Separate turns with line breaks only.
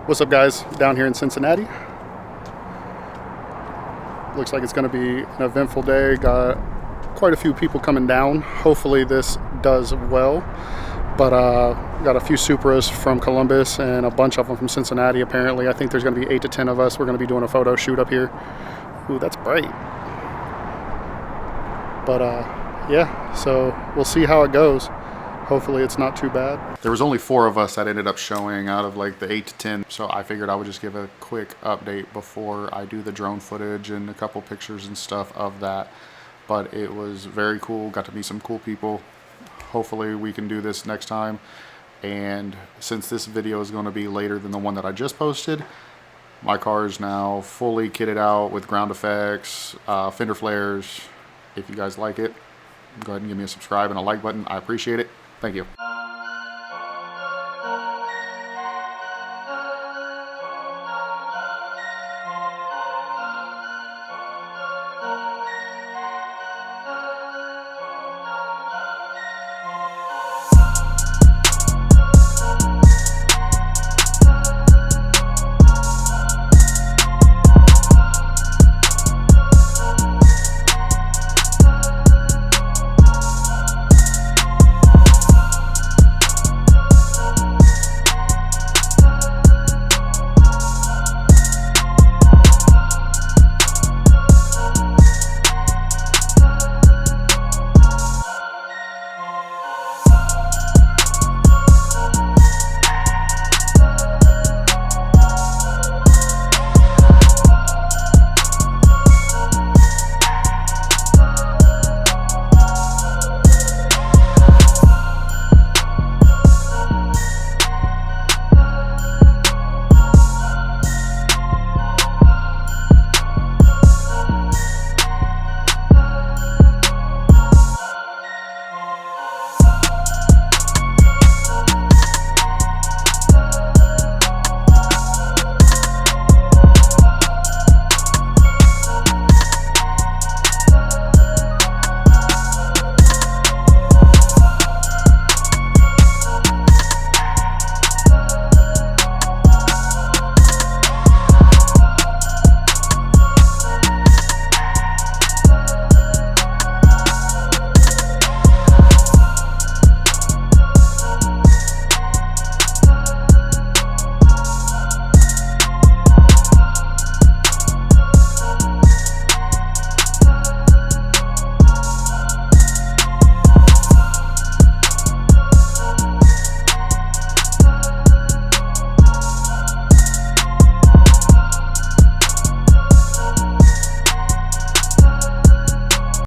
What's up, guys? Down here in Cincinnati. Looks like it's going to be an eventful day. Got quite a few people coming down. Hopefully this does well. But got a few Supras from Columbus and a bunch of them from Cincinnati apparently. I think there's going to be 8 to 10 of us. We're going to be doing a photo shoot up here. Ooh, that's bright. But yeah, so we'll see how it goes. Hopefully it's not too bad. There was only 4 of us that ended up showing out of like the 8 to 10. So I figured I would just give a quick update before I do the drone footage and a couple pictures and stuff of that. But it was very cool. Got to meet some cool people. Hopefully we can do this next time. And since this video is going to be later than the one that I just posted, my car is now fully kitted out with ground effects, fender flares. If you guys like it, go ahead and give me a subscribe and a like button. I appreciate it. Thank you.